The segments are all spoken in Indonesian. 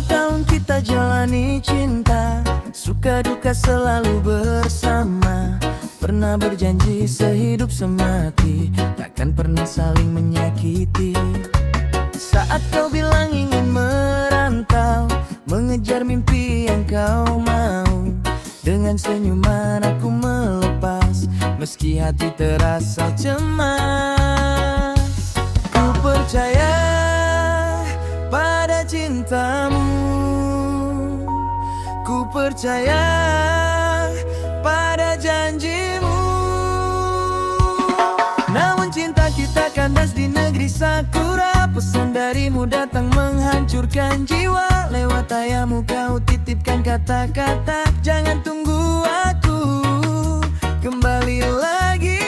tahun kita jalani cinta, suka duka selalu bersama. Pernah berjanji sehidup semati, takkan pernah saling menyakiti. Saat kau bilang ingin merantau, mengejar mimpi yang kau mau, dengan senyuman aku melepas, meski hati terasa cemas. Ku percaya pada cintamu, ku percaya pada janjimu. Namun cinta kita kandas di negeri sakura, pesan darimu datang menghancurkan jiwa. Lewat ayahmu kau titipkan kata-kata, jangan tunggu aku kembali lagi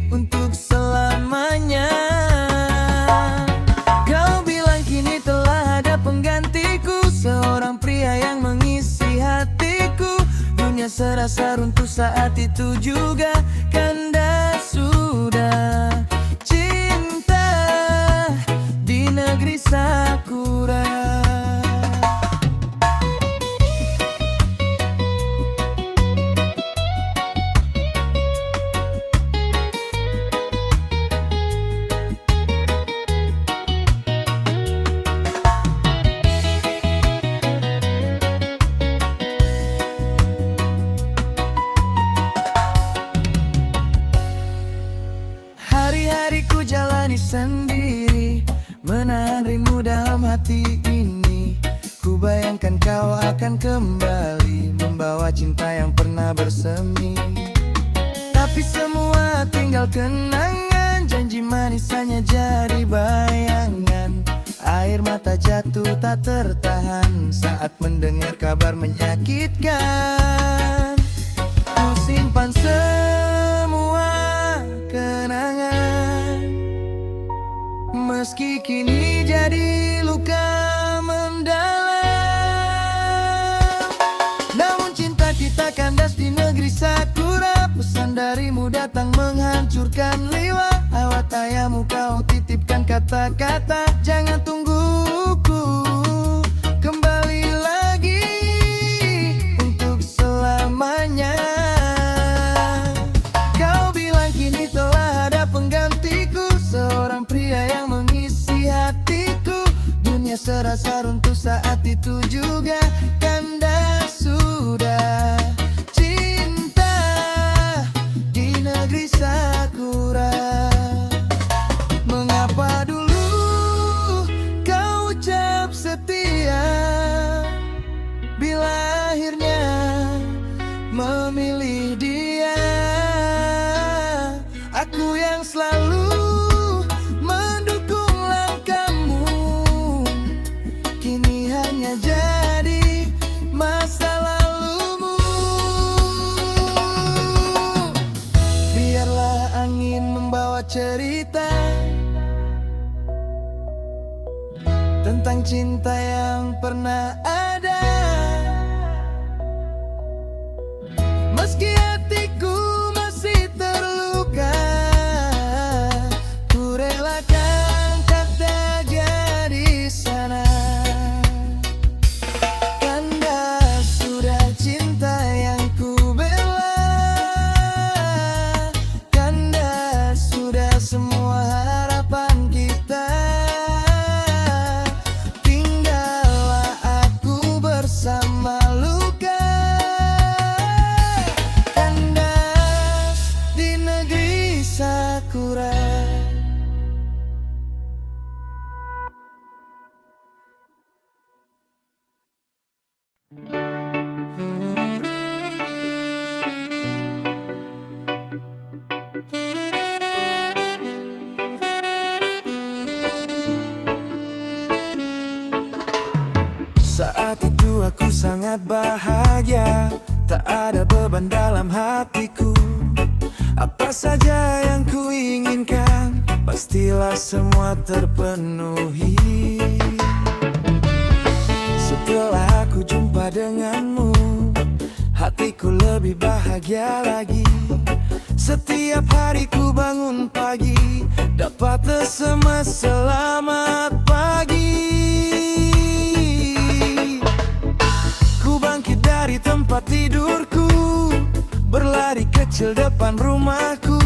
untuk selamanya. Kau bilang kini telah ada penggantiku, seorang pria yang mengisi hatiku. Dunia serasa runtuh saat itu juga, kanda sudah cinta di negeri sakura. Hari-hariku jalani sendiri, menahan rindu dalam hati ini. Ku bayangkan kau akan kembali, membawa cinta yang pernah bersemi. Tapi semua tinggal kenangan, janji manis hanya jadi bayangan. Air mata jatuh tak tertahan saat mendengar kabar menyakitkan. Ku simpan semua kenangan, meski kini jadi luka mendalam. Namun cinta kita kandas di negeri sakura, pesan darimu datang menghancurkan liwa. Lewat ayahmu kau titipkan kata-kata, jangan tungguku kembali lagi untuk selamanya. Kau bilang kini telah ada penggantiku, seorang pria yang mengisi hatiku. Dunia serasa runtuh saat itu juga, kanda sudah cinta di negeri sakura. Mengapa dulu kau ucap setia, bila akhirnya memilih dia? Aku yang selalu mendukung langkahmu, kini hanya jadi masa lalumu. Biarlah angin membawa cerita tentang cinta yang pernah ada, meski hatiku masih terluka. Ku relakan kata di sana, kanda sudah cinta yang ku bela. Kanda sudah semua harapan kita. Tinggallah aku bersama luka, kandas di negeri sakura. Saat itu aku sangat bahagia, tak ada beban dalam hatiku. Apa saja yang ku inginkan, pastilah semua terpenuhi. Setelah aku jumpa denganmu, hatiku lebih bahagia lagi. Setiap hari ku bangun pagi, dapat tersemas selamat pagi. kecil depan rumahku.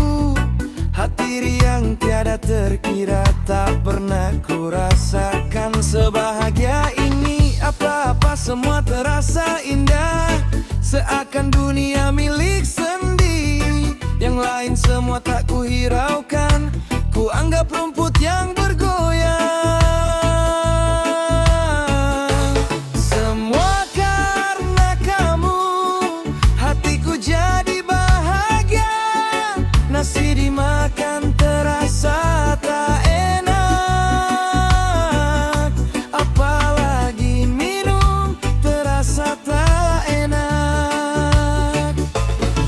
Hati riang tiada terkira, tak pernah ku rasakan sebahagia ini. Apa-apa semua terasa indah, seakan dunia milik sendiri. Yang lain semua tak ku hiraukan, ku anggap rumput yang bergoyang. Semua karena kamu, hatiku jadi bahagia. Nasi dimakan terasa tak enak, apalagi minum terasa tak enak.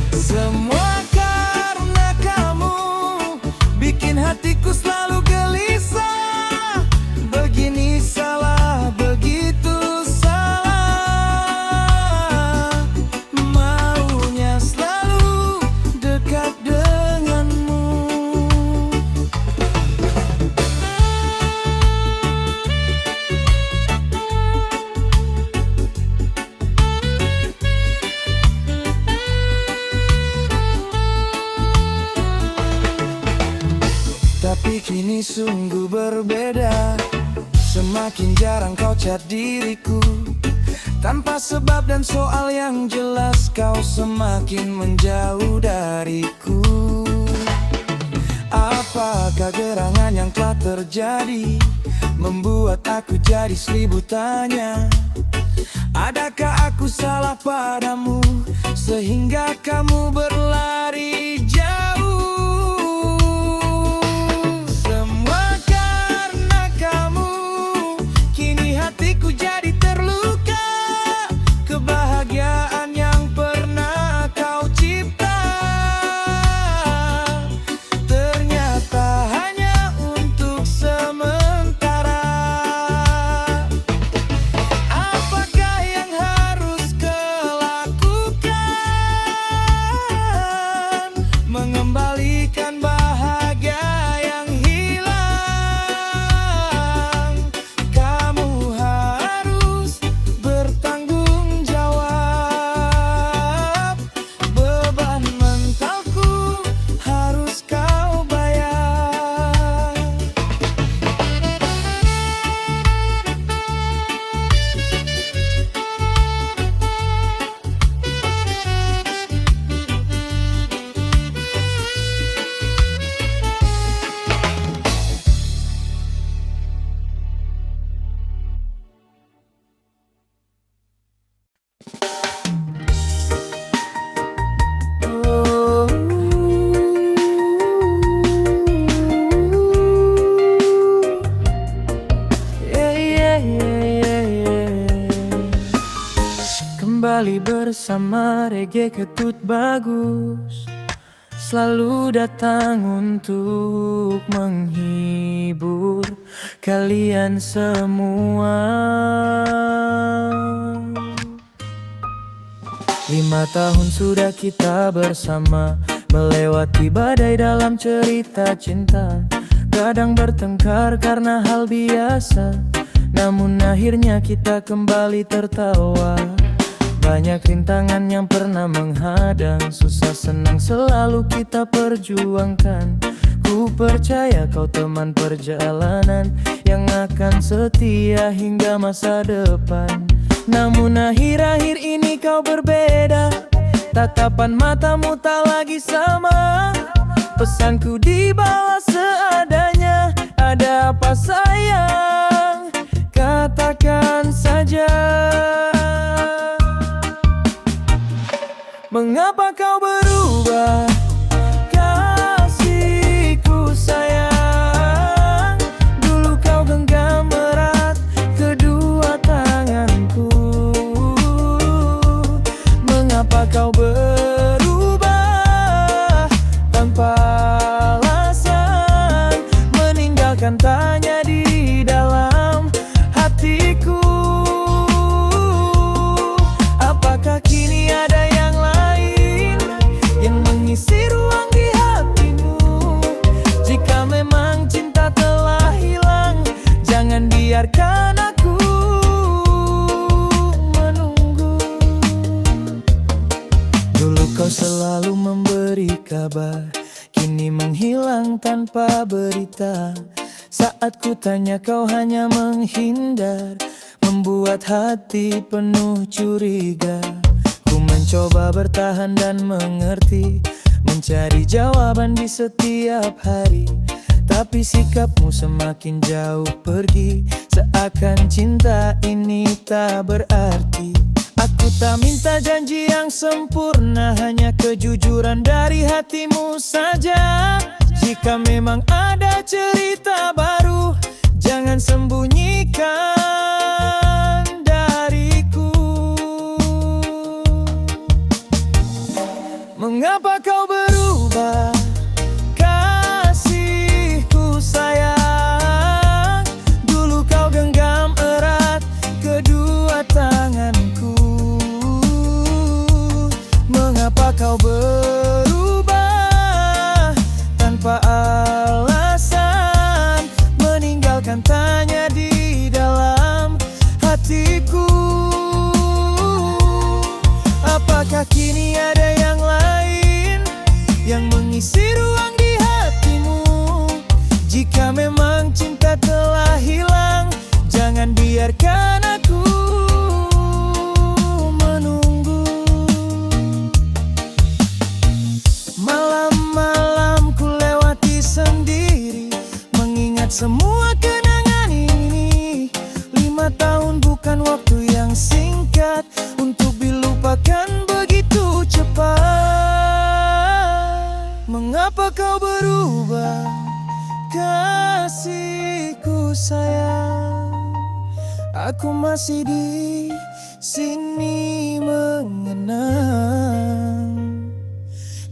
Semua karena kamu, bikin hatiku selalu gelisah. Begini salah, begitu salah, maunya selalu dekat denganmu. Tapi kini sungguh berbeda, semakin jarang kau chat diriku. Tanpa sebab dan soal yang jelas, kau semakin menjauh dariku. Apakah gerangan yang telah terjadi membuat aku jadi seribu tanya? Adakah aku salah padamu sehingga kamu berlari jauh? Semua karena kamu, kini hatiku jadi terluka. Kebahagiaan yang pernah kau cipta ternyata hanya untuk sementara. Apakah yang harus kulakukan? Mengembalikan bahagia yang hilang. Kamu harus bertanggung jawab. Beban mentalku harus kau bayar. Kembali bersama reggae ketut bagus, selalu datang untuk menghibur kalian semua. 5 tahun sudah kita bersama, melewati badai dalam cerita cinta. Kadang bertengkar karena hal biasa, namun akhirnya kita kembali tertawa. Banyak rintangan yang pernah menghadang, susah senang selalu kita perjuangkan. Ku percaya kau teman perjalanan yang akan setia hingga masa depan. Namun akhir-akhir ini kau berbeda, tatapan matamu tak lagi sama. Pesanku dibawa seadanya, ada apa sayang? Katakan saja. Mengapa kau berubah? Kasihku sayang, dulu kau genggam erat kedua tanganku. Mengapa kau berubah tanpa alasan, meninggalkan tanya di dalam hatiku? Apakah kini ada yang lain yang mengisi ruang di hatimu? Jika memang cinta telah hilang, jangan biarkan aku menunggu. Dulu kau selalu memberi kabar, kini menghilang tanpa berita. Saat ku tanya kau hanya menghindar, membuat hati penuh curiga. Ku mencoba bertahan dan mengerti, mencari jawaban di setiap hari. Tapi sikapmu semakin jauh pergi, seakan cinta ini tak berarti. Aku tak minta janji yang sempurna, hanya kejujuran dari hatimu saja. Jika memang ada cerita baru, jangan sembunyikan dariku. Mengapa kau berubah, kasihku sayang? Dulu kau genggam erat kedua tanganku. Mengapa kau berubah tanpa alasan, meninggalkan tanya di dalam hatiku? Apakah kini ada yang lain yang mengisi ruang di hatimu? Jika memang cinta telah hilang, jangan biarkan aku menunggu. Malam-malam ku lewati sendiri, mengingat semua kenangan ini. 5 tahun bukan waktu yang singkat untuk dilupakan begitu cepat. Mengapa kau berubah, kasihku sayang? Aku masih di sini mengenang.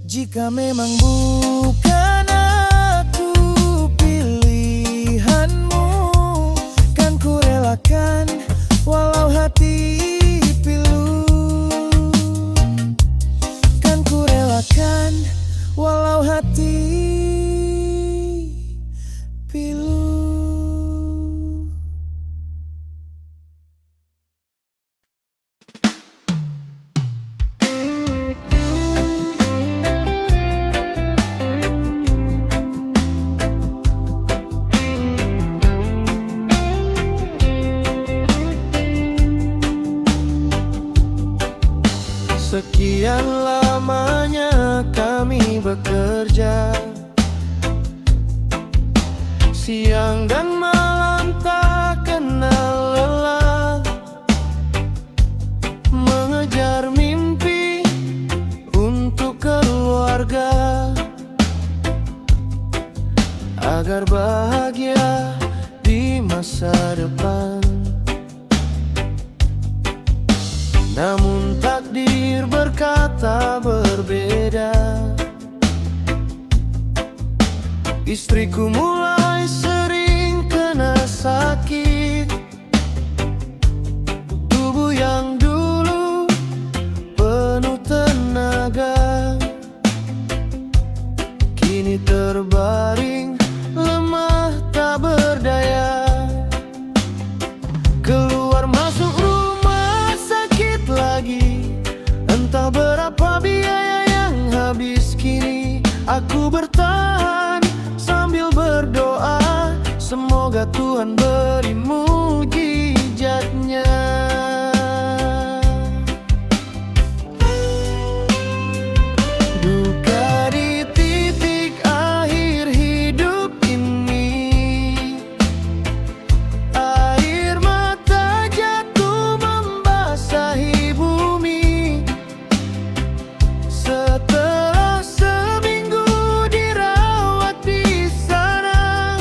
Jika memang bukan aku pilihanmu, kan ku relakan walau hati pilu. Kan ku relakan walau hati pilu. Sekian lamanya kami bekerja, siang dan malam tak kenal lelah, mengejar mimpi untuk keluarga, agar bahagia di masa depan. Namun takdir berkata berbeda. Istriku mulai sering kena sakit. Tubuh yang dulu penuh tenaga kini terbaring lemah tak berdaya. Keluar masuk rumah sakit lagi, entah berapa biaya yang habis. Kini aku bertahan sambil berdoa, semoga Tuhan beri mujizatnya. Duka di titik akhir hidup ini, air mata jatuh membasahi bumi. Setelah seminggu dirawat di sana,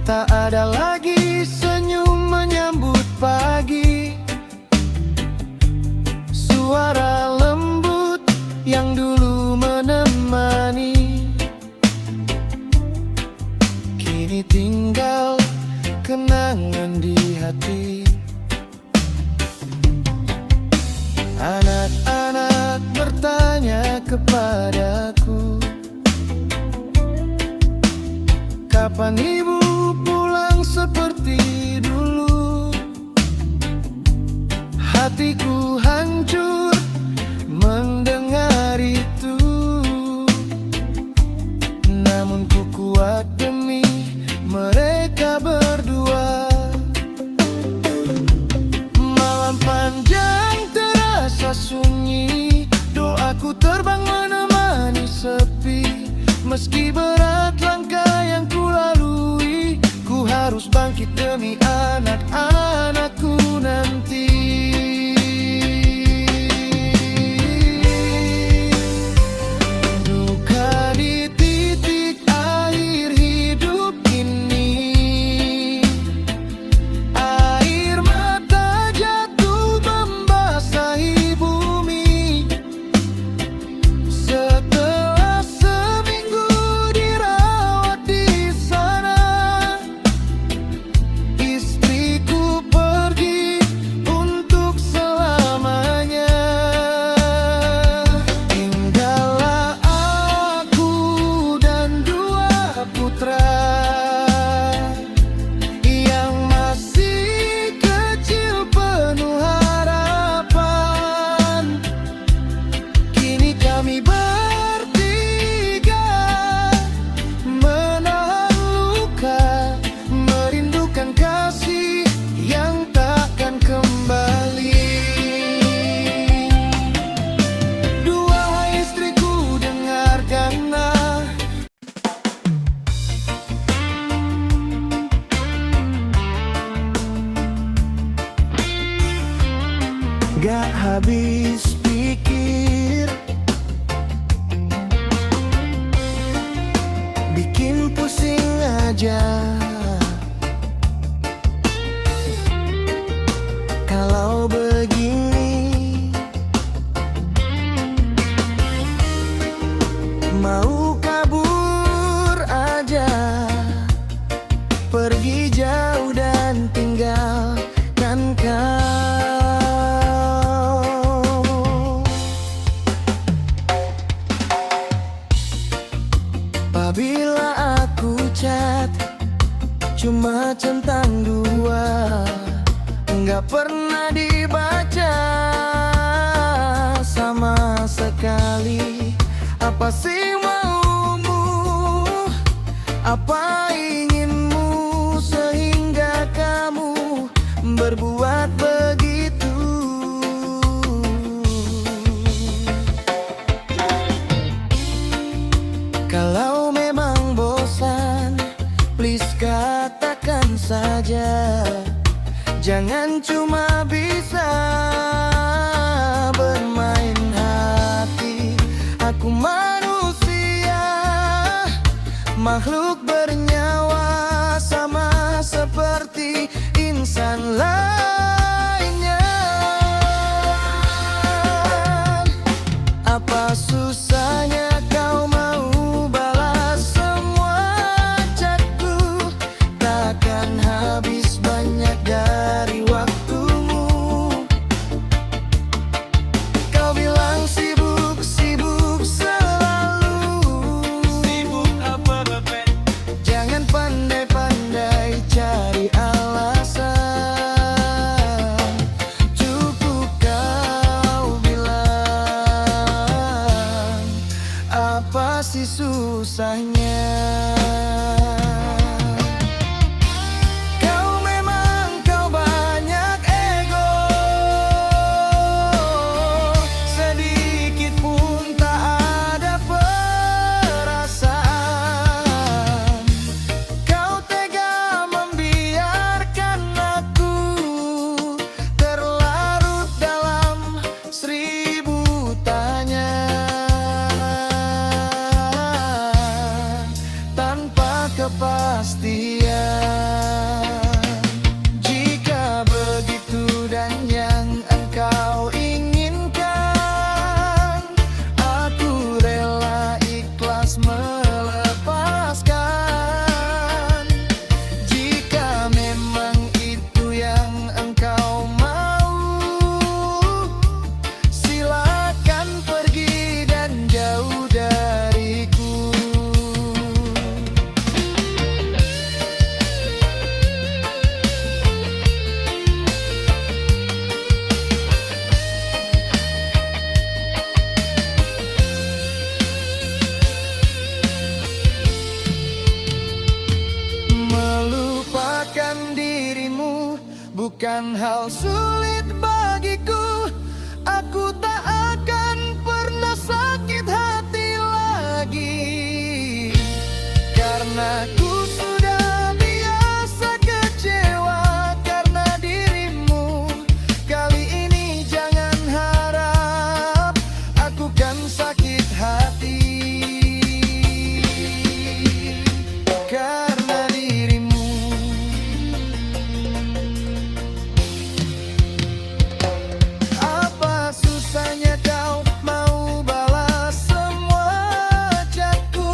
Tak ada lagi senyum menyambut pagi, suara lembut yang dulu menemani, kini tinggal kenangan di hati. Anak-anak bertanya kepadaku, kapan ibu pulang seperti dulu? Hatiku hancur mendengar itu, namun ku kuat demi mereka berdua. Malam panjang terasa sunyi, doaku terbang menemani sepi. Meski berat langkah yang ku lalui, ku harus bangkit demi anak-anakku nanti. Duka di titik akhir hidup ini, air mata jatuh membasahi bumi. Setelah seminggu dirawat di sana, istriku pergi untuk selamanya. Tinggallah aku dan dua putra yang masih kecil penuh harapan. Kini kami bertiga menahan luka, merindukan kasih yang takkan kembali. Dua istriku, dengarkanlah. Gak habis pikir, bikin pusing aja. Kalau begini, mau kabur aja, pergi jauh dan tinggalkan kau. Apabila aku chat, cuma centang dua, nggak pernah dibaca sama sekali. Apa sih maumu? Apa inginmu sehingga kamu berbuat begitu? Kalau memang bosan, please katakan saja. Jangan cuma bisa bermain hati. Aku manusia, makhluk bernyawa, sama seperti insan lainnya. Apa susahnya kau mau balas semua chatku? Takkan habis banyak dari waktumu. Kau bilang sibuk, sibuk selalu. Sibuk apa bebek? Jangan pandai-pandai cari alasan. Cukup kau bilang, apa sih susahnya? Kau banyak ego, sedikit pun tak ada perasaan. Kau tega membiarkan aku terlarut dalam seribu tanya, tanpa kepastian. bukan hal sulit bagiku. Aku tak akan pernah sakit hati lagi, karena ku sudah biasa kecewa karena dirimu. Kali ini jangan harap aku kan sakit hati karena dirimu. Apa susahnya kau mau balas semua chatku?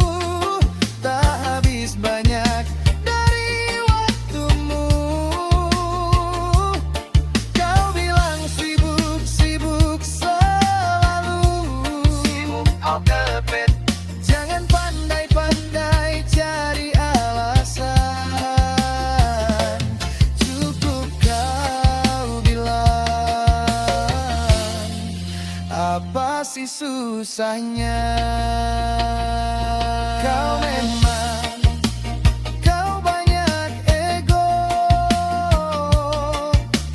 Tak habis banyak dari waktumu. Kau bilang sibuk selalu, sibuk out the bed. Jangan pandai-pandai cari alasan. Cukup kau bilang, apa sih susahnya? Kau banyak ego,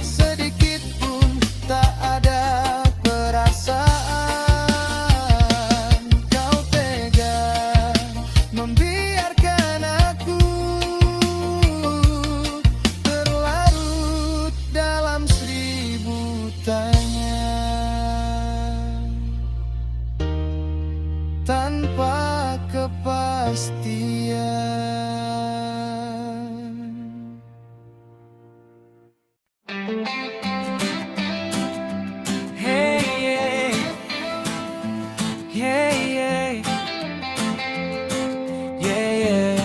sedikit pun tak ada perasaan. Kau tega membiarkan aku terlarut dalam seribu tanya, tanpa kepastian. Hey, yeah, yeah, yeah, yeah.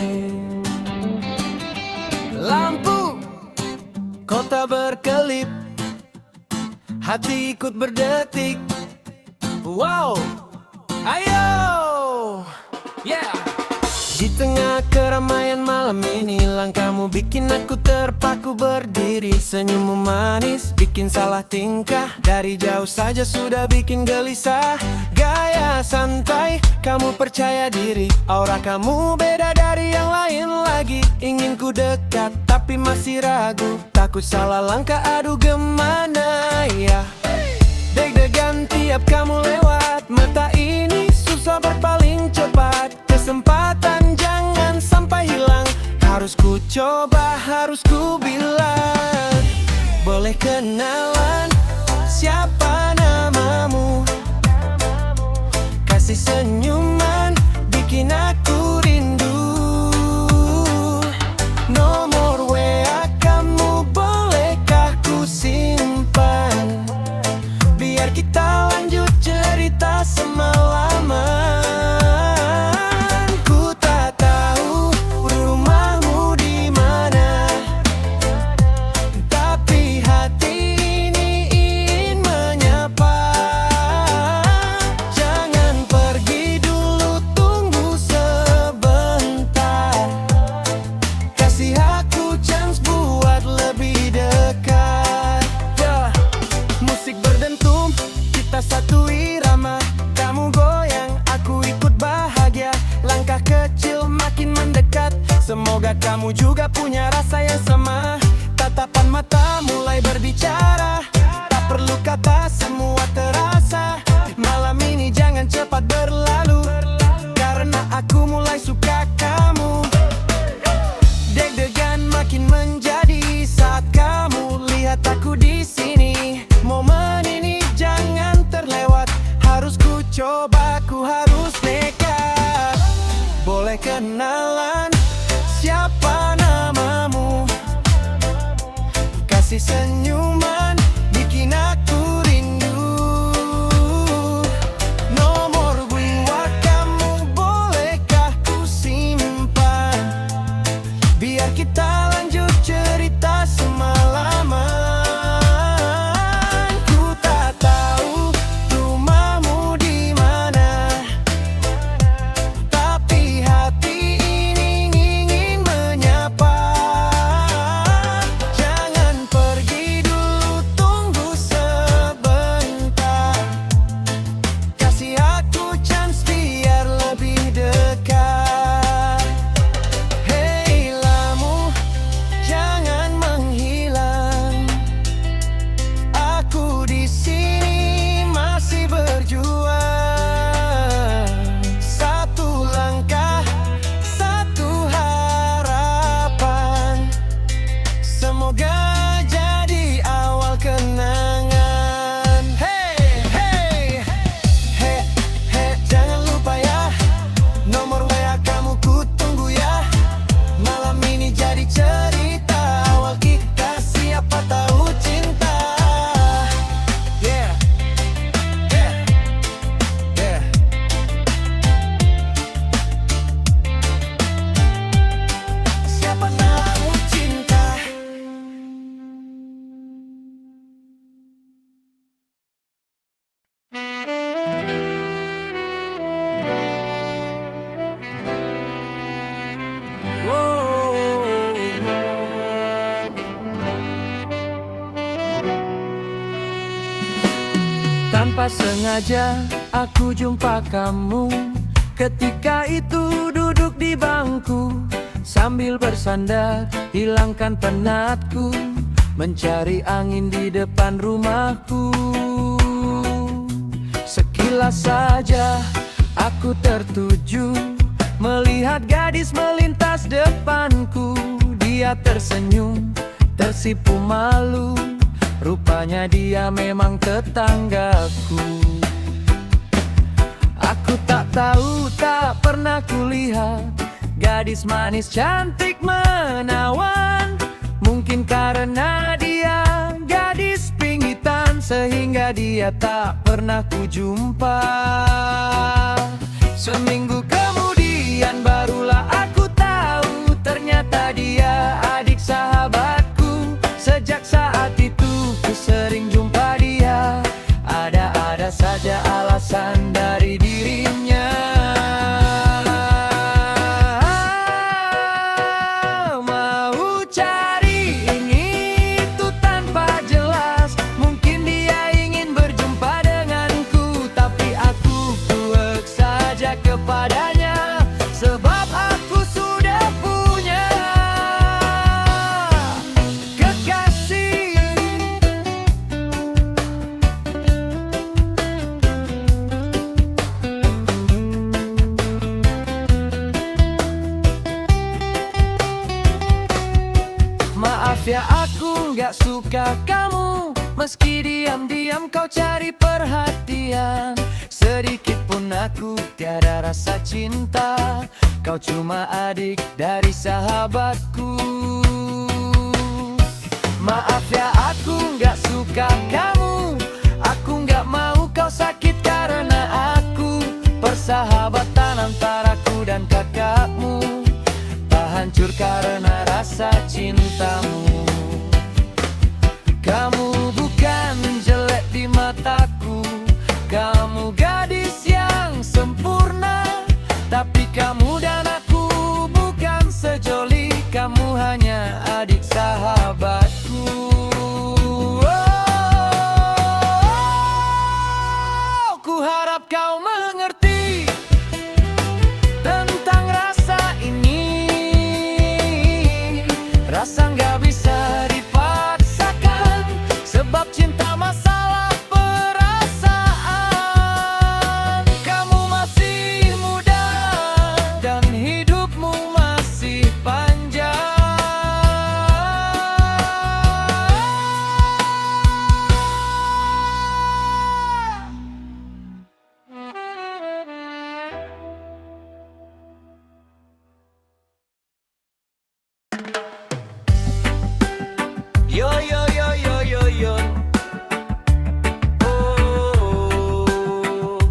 Lampu kota berkelip, hati ikut berdetik. Wow, ayo, yeah. Di tengah keramaian malam ini, langkahmu bikin aku terpaku berdiri. Senyummu manis, bikin salah tingkah. Dari jauh saja sudah bikin gelisah. Gaya santai, kamu percaya diri. Aura kamu beda dari yang lain lagi. Ingin ku dekat, tapi masih ragu. Takut salah langkah, aduh gimana ya. Deg-degan tiap kamu lewat. Mata ini susah berpaling cepat. Kesempatan jangan sampai hilang. Harus ku coba, harus ku bilang. Boleh kenalan, siapa namamu? Kasih senyuman, bikin aku rindu. Nomor WA kamu bolehkah ku simpan? Biar kita lanjut cerita semalaman. Ku tak tahu rumahmu di mana, tapi hati ini ingin menyapa. Jangan pergi dulu, tunggu sebentar. Kasih aku chance buat lebih dekat. Musik berdentum, kita satu irama. Kamu goyang, aku ikut bahagia. Langkah kecil makin mendekat. Semoga kamu juga punya rasa yang sama. Tatapan mata mulai berbicara. Tak perlu kata, semua terasa. Malam ini jangan cepat berlalu, karena aku mulai suka kamu. Deg-degan makin menjadi saat kamu lihat aku di sini. Momen ini jangan terlewat. Harus ku coba, ku harus nekat. Boleh kenalan, siapa namamu? Kasih senyuman, bikin aku rindu. Nomor WA kamu bolehkah ku simpan? Biar kita lanjut cerita semalaman. Ku tak tahu rumahmu di mana, tapi hati ini ingin menyapa. Jangan pergi dulu, tunggu sebentar. Kasih aku chance biar lebih dekat. Hey lamu, Tanpa sengaja aku jumpa kamu. Ketika itu duduk di bangku, sambil bersandar hilangkan penatku, mencari angin di depan rumahku. Sekilas saja aku tertuju melihat gadis melintas depanku. Dia tersenyum, tersipu malu, rupanya dia memang tetanggaku. Aku tak tahu, tak pernah kulihat gadis manis cantik menawan. Mungkin karena dia gadis pinggitan, sehingga dia tak pernah kujumpa. Seminggu kemudian barulah aku tahu, ternyata dia adik sahabatku. Sejak saat itu ku sering jumpa dia, ada-ada saja alasan dari dirinya. Mau cari ini itu tanpa jelas, mungkin dia ingin berjumpa denganku. Tapi aku cuek saja kepadanya, sebab aku sudah punya kekasih. Maaf ya, aku nggak suka kamu, meski diam-diam kau cari perhatian. Sedikit pun aku tiada rasa cinta, kau cuma adik dari sahabatku. Maaf ya, aku nggak suka kamu, aku nggak mau kau sakit karena aku. Persahabatan antaraku dan kakakmu tak hancur karena rasa cintamu. Kamu bukan jelek di mataku, kamu gadis yang sempurna. Tapi kamu dan aku bukan sejoli, kamu hanya adik sahabatku. Ku harap kau mengerti tentang rasa ini. Rasa nggak bisa dipaksakan, sebab cinta masalah perasaan. Kamu masih muda dan hidupmu masih panjang. Yo yo yo yo yo yo. Oh,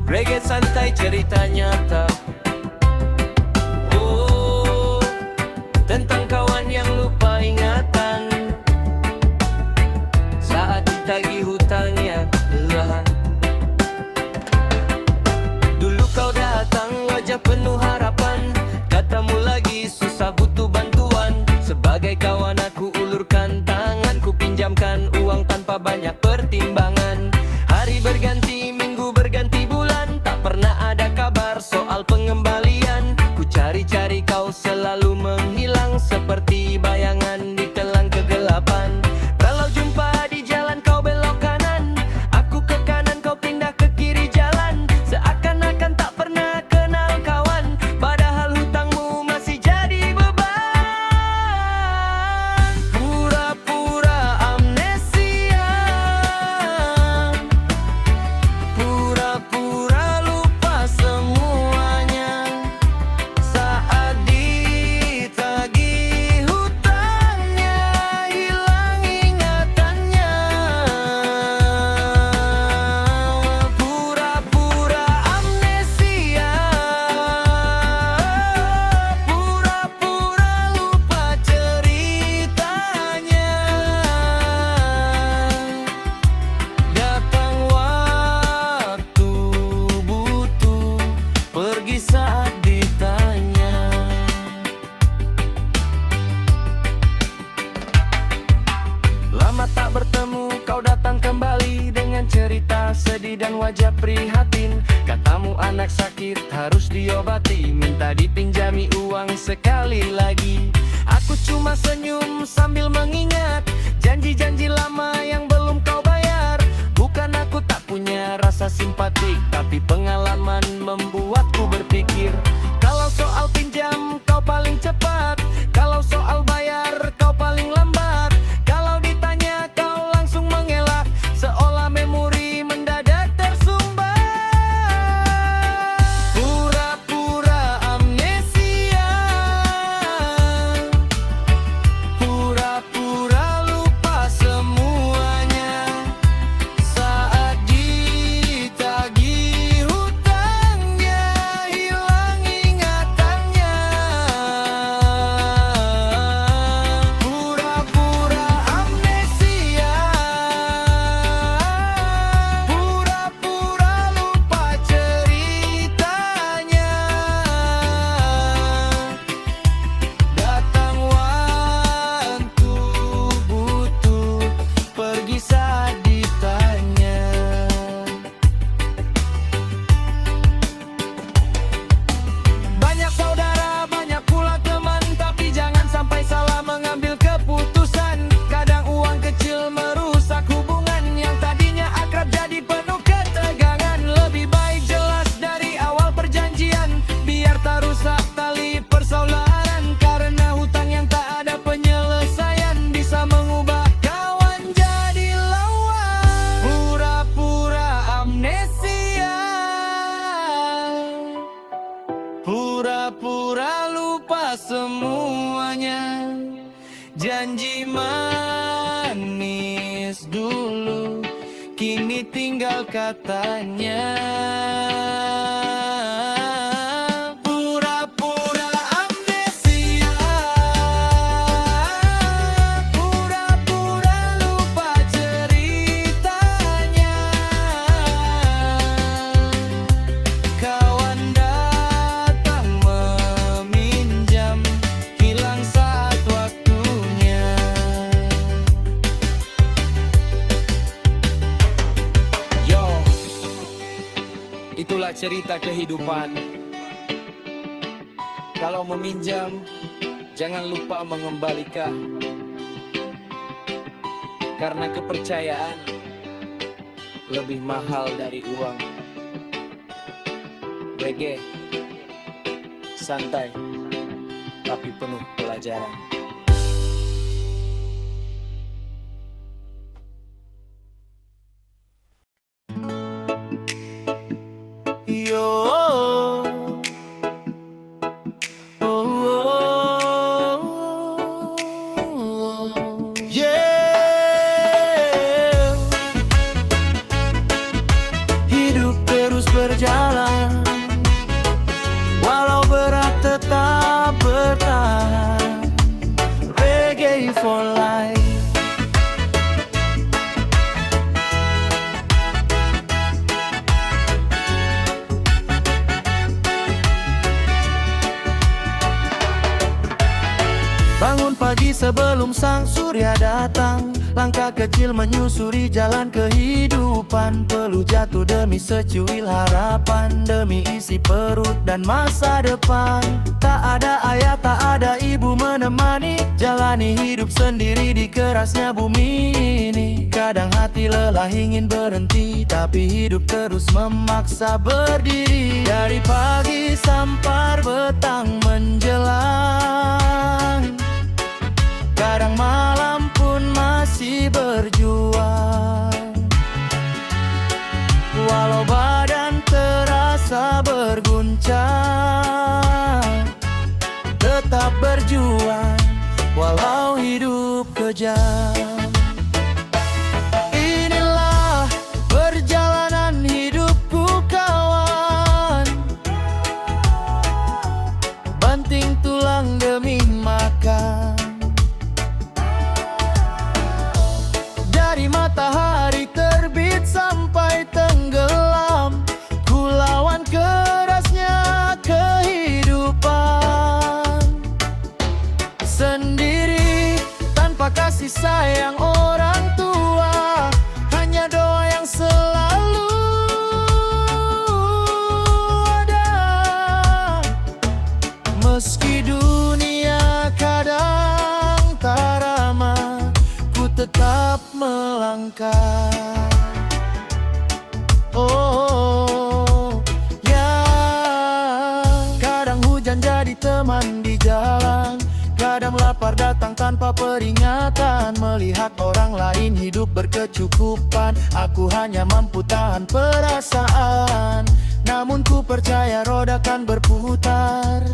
reggae santai cerita nyata. Oh, tentang kawan yang lupa ingatan saat ditagih hutangnya. Dulu kau datang wajah penuh harapan, katamu lagi susah butuh bantuan. Sebagai kawan aku ulurkan tangan, ku pinjamkan uang tanpa banyak pertimbangan. Hari berganti, minggu berganti bulan, tak pernah ada kabar soal sedih dan wajah prihatin. Katamu anak sakit harus diobati, minta dipinjami uang sekali lagi. Aku cuma senyum sambil mengingat janji-janji lama yang belum kau bayar. Bukan aku tak punya rasa simpatik, tapi pengalaman membuatku berpikir. Kalau soal pinjam kau paling cepat, kalau soal bayar kau paling lambat. Kalau ditanya kau langsung mengelak, seolah memori mendadak tersumbat. Pura-pura amnesia, pura-pura lupa semuanya. Saat ditagih hutangnya, hilang ingatannya. Pura-pura amnesia, pura-pura lupa ceritanya. Datang waktu butuh, pergi saat ditanya. Banyak saudara, banyak pula teman, tapi jangan sampai salah mengambil keputusan. Kadang uang kecil merusak hubungan yang tadinya akrab jadi penuh ketegangan. Lebih baik jelas dari awal perjanjian, biar tak rusak tali persaudaraan. Karena hutang yang tak ada penyelesaian bisa mengubah kawan jadi lawan. Pura-pura amnesia, pura-pura lupa semuanya. Janji manis dulu, kini tinggal katanya. Pura-pura amnesia, pura-pura lupa ceritanya. Kawan datang meminjam, hilang saat waktunya. Yo, itulah cerita kehidupan. Kalau meminjam, jangan lupa mengembalikan. Karena kepercayaan lebih mahal dari uang. Reggae, santai, tapi penuh pelajaran. Yo, yeah. Hidup terus berjalan, walau berat tetap bertahan. Reggae for life. Bangun pagi sebelum sang surya datang, langkah kecil menyusuri jalan kehidupan. Perlu jatuh demi secuil harapan, demi isi perut dan masa depan. Tak ada ayah, tak ada ibu menemani, jalani hidup sendiri di kerasnya bumi ini. Kadang hati lelah ingin berhenti, tapi hidup terus memaksa berdiri. Dari pagi sampai petang menjelang, kadang malam pun masih berjuang. Walau badan terasa berguncang, tetap berjuang walau hidup kejam. Inilah perjalanan hidupku kawan, banting tulang demi makan. Dari matahari terbit sampai tenggelam, ku lawan kerasnya kehidupan. Sendiri tanpa kasih sayang orang tua, hanya doa yang selalu melangkah. Oh ya, kadang hujan jadi teman di jalan, kadang lapar datang tanpa peringatan. Melihat orang lain hidup berkecukupan, aku hanya mampu tahan perasaan. Namun ku percaya roda kan berputar,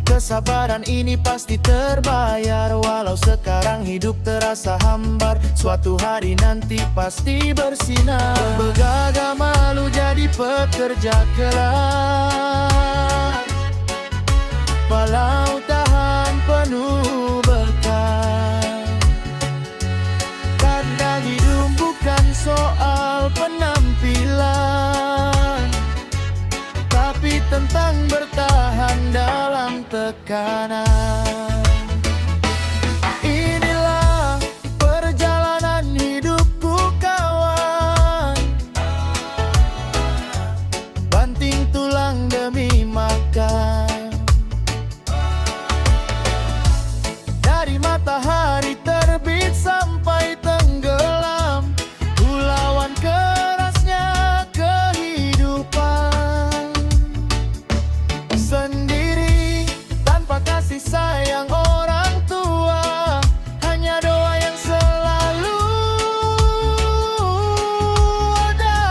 kesabaran ini pasti terbayar. Walau sekarang hidup terasa hambar, suatu hari nanti pasti bersinar. Bergagah malu jadi pekerja keras, walau tahan penuh berkah. Kadang hidup bukan soal penampilan, tapi tentang bertahan dalam tekanan. Inilah perjalanan hidupku kawan, banting tulang demi makan. Dari matahari terbit sampai tenggelam, ku lawan kerasnya kehidupan. Sendiri tanpa kasih sayang orang tua, hanya doa yang selalu ada.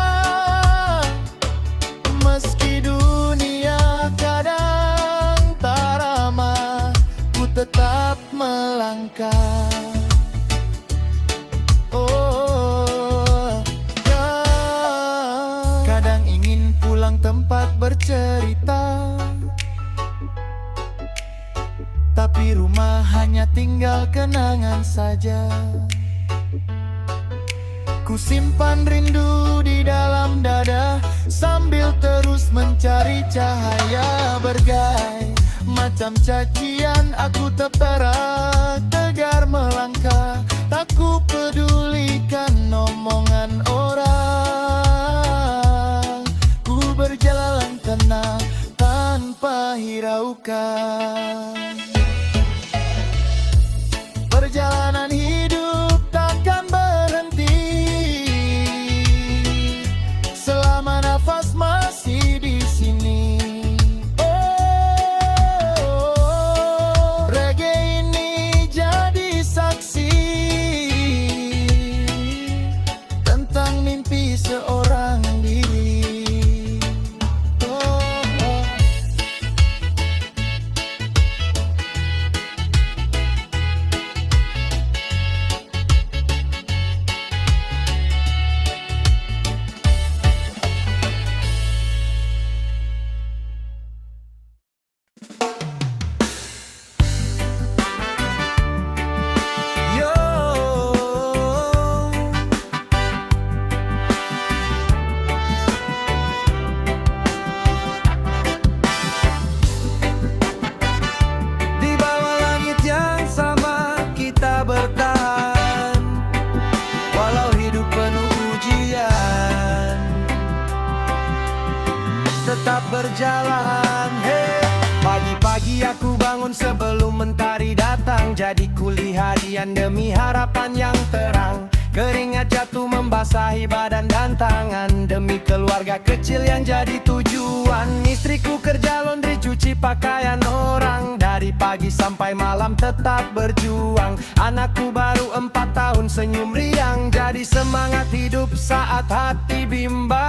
Meski dunia kadang tak ramah, ku tetap melangkah. Oh ya, kadang ingin pulang tempat bercerita, tapi rumah hanya tinggal kenangan saja. Ku simpan rindu di dalam dada, sambil terus mencari cahaya bergai. Macam cacian aku terperak, tegar melangkah, tak ku pedulikan omongan orang. Ku berjalan tenang tanpa hiraukan. Perjalanan hidup takkan berhenti selama nafas masih di sini. Oh, reggae ini jadi saksi tentang mimpi seorang diri. Oh. Yo, di bawah langit yang sama kita bertahan, walau hidup penuh ujian, tetap berjalan. Hey, pagi-pagi aku bangun sebelum mentari datang, jadi kulihat harian demi harapan yang terang. Keringat jatuh membasahi badan dan tangan, demi keluarga kecil yang jadi tujuan. Istriku kerja laundry cuci pakaian orang, dari pagi sampai malam tetap berjuang. Anakku baru 4 tahun senyum riang, jadi semangat hidup saat hati bimbang.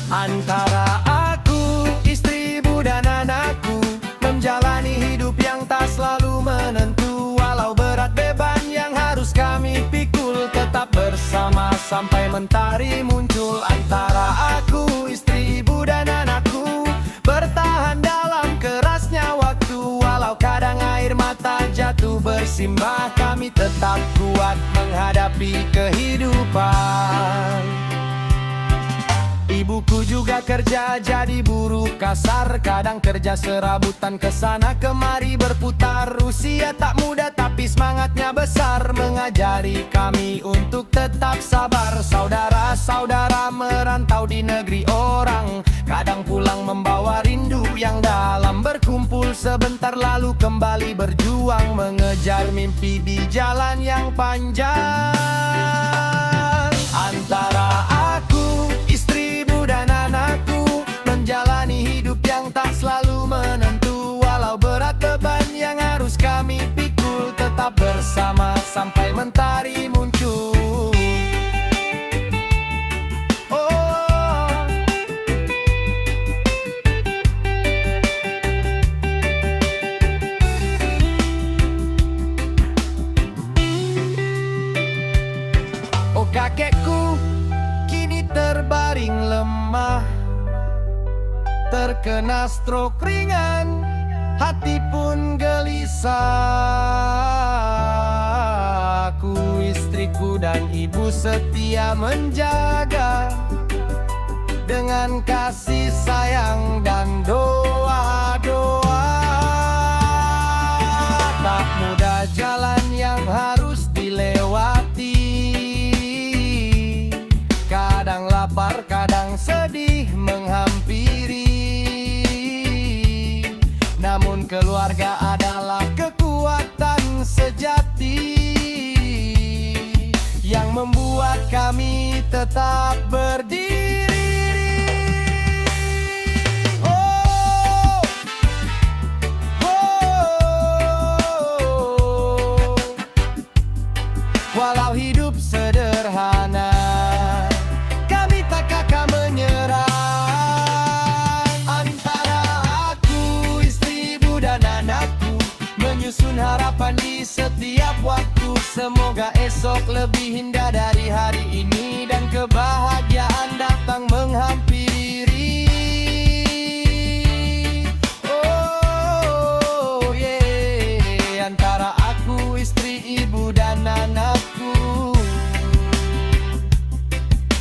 Antara aku, istri, ibu dan anakku menjalani hidup yang tak selalu menentu. Walau berat beban yang harus kami pikul, tetap bersama sampai mentari muncul. Antara aku, istri, ibu dan anakku bertahan dalam kerasnya waktu. Walau kadang air mata jatuh bersimbah, kami tetap kuat menghadapi kehidupan. Ibuku juga bekerja jadi buruh kasar, kadang kerja serabutan kesana kemari berputar. Usia tak muda tapi semangatnya besar, mengajari kami untuk tetap sabar. Saudara-saudara merantau di negeri orang, kadang pulang membawa rindu yang dalam. Berkumpul sebentar lalu kembali berjuang, mengejar mimpi di jalan yang panjang. Antara aku, istrimu dan anakku, menjalani hidup yang tak selalu menentu. Walau berat beban yang harus kami pikul, tetap bersama sampai mentari muncul. Kakekku kini terbaring lemah, terkena stroke ringan, hati pun gelisah. Aku, istriku dan ibu setia menjaga, dengan kasih sayang dan doa-doa. Tak mudah jalan yang harus dilewati, kadang lapar, kadang sedih menghampiri. Namun keluarga adalah kekuatan sejati yang membuat kami tetap berdiri. Oh, oh. Walau hidup sederhana, kami tak kakak menyerah. Antara aku, istriku dan anakku, menyusun harapan di setiap waktu. Semoga esok lebih indah dari hari ini, dan kebahagiaan datang menghampiri. Oh yeah. Antara aku, istri, ibu dan anakku,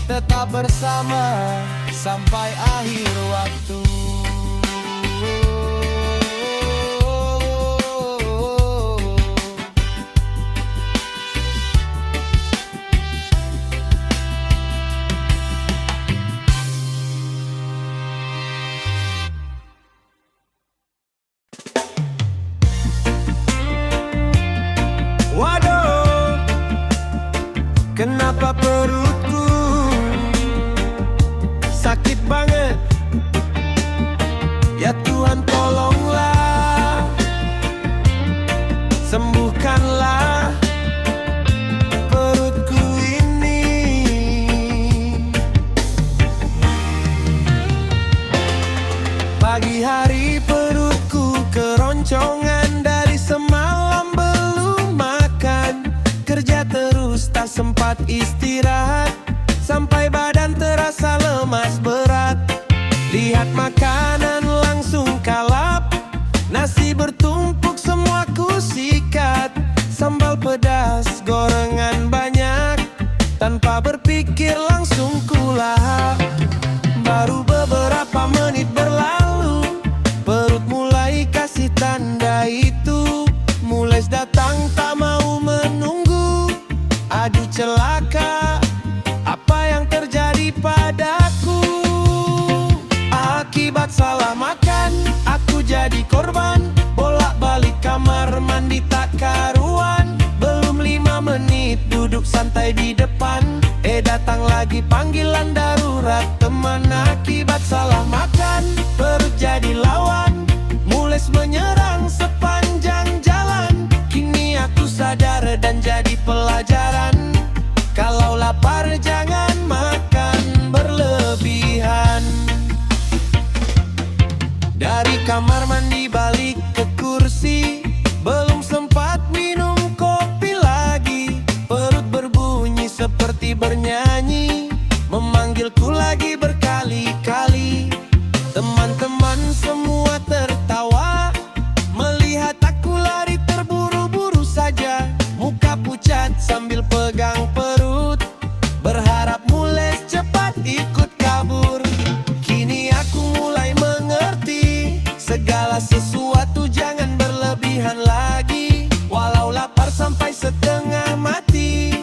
tetap bersama sampai akhir waktu. Waduh, kenapa perutku sakit banget? Ya Tuhan tolonglah, sembuhkanlah perutku ini. Pagi hari perutku keroncongan, dari semalam belum makan. Kerja terus tak sempat istirahat, sampai badan terasa lemas berat. Lihat makanan langsung kalap, nasi bertumpuk semua ku sikat. Sambal pedas, gorengan banyak, tanpa berpikir langsung ku lahap. Baru beberapa menit berlalu, perut mulai kasih tanda itu. Mules datang tak mau menunggu. Aduh celaka, apa yang terjadi padaku? Akibat salah makan, aku jadi korban. Bolak-balik kamar mandi tak karuan. Belum 5 menit duduk santai di depan, datang lagi panggilan darurat teman. Akibat salah makan, perut jadi lawan. Mules menyerang sepanjang jalan. Kini aku sadar dan jadi pelajaran, kalau lapar jangan makan berlebihan. Dari kamar mandi balik ke kursi, belum sempat minum kopi lagi. Perut berbunyi seperti bernyanyi, memanggilku lagi berkali-kali. Teman-teman semua berlebihan lagi. Walau lapar sampai setengah mati,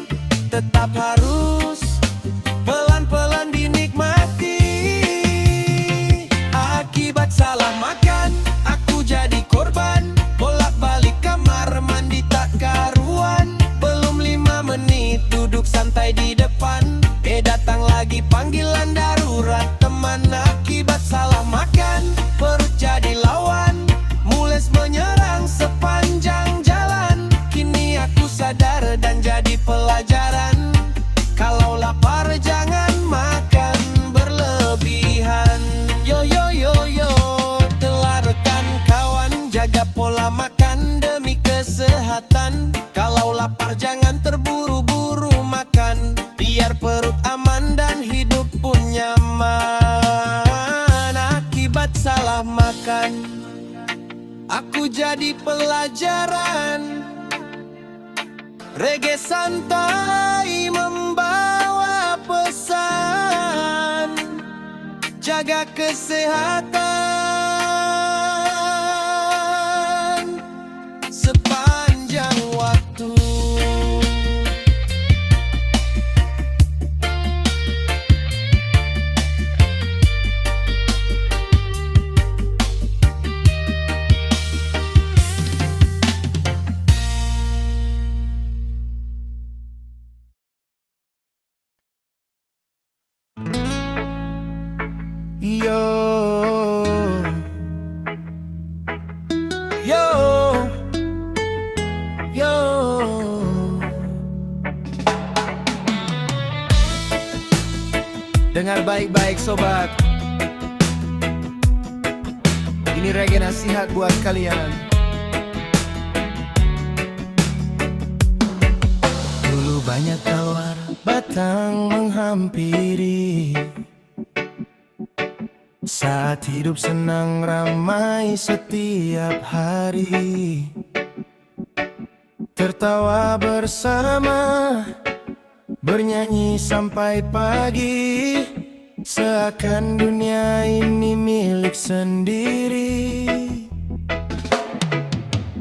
tetap harus pelan-pelan dinikmati. Akibat salah makan, aku jadi korban. Bolak-balik kamar mandi tak karuan. Belum 5 menit duduk santai di depan, datang lagi panggilan darurat teman. Akibat salah makan, perut jadi lawan, mules menyerang sepanjang jalan. Kini aku sadar dan jadi pelajaran, kalau lapar jangan makan berlebihan. Yo yo yo yo, telah rekan kawan, jaga pola makan demi kesehatan. Kalau lapar jangan terburu-buru makan, biar perut aman dan hidup pun nyaman. Akibat salah makan, aku jadi pelajaran. Reggae santai membawa pesan, jaga kesehatan sepanjang waktu. Yo, yo, yo. Dengar baik-baik sobat, ini reggae nasihat buat kalian. Dulu banyak tawar batang menghampiri, saat hidup senang ramai setiap hari. Tertawa bersama, bernyanyi sampai pagi, seakan dunia ini milik sendiri.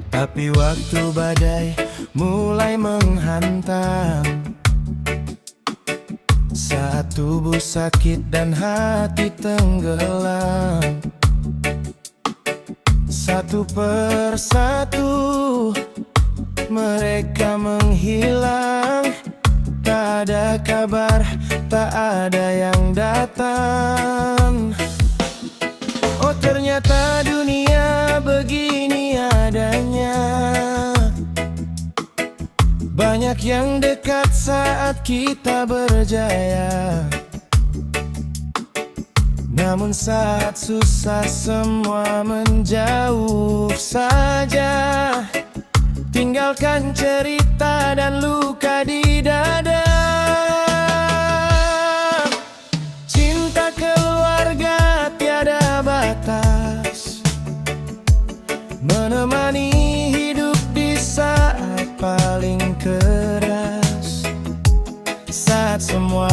Tapi waktu badai mulai menghantam, saat tubuh sakit dan hati tenggelam, satu persatu mereka menghilang. Tak ada kabar, tak ada yang datang. Oh ternyata dunia begini adanya, banyak yang dekat saat kita berjaya, namun saat susah semua menjauh saja. Tinggalkan cerita dan luka di dada. Cinta keluarga tiada batas, menemani hidup di saat paling keras. Saat semua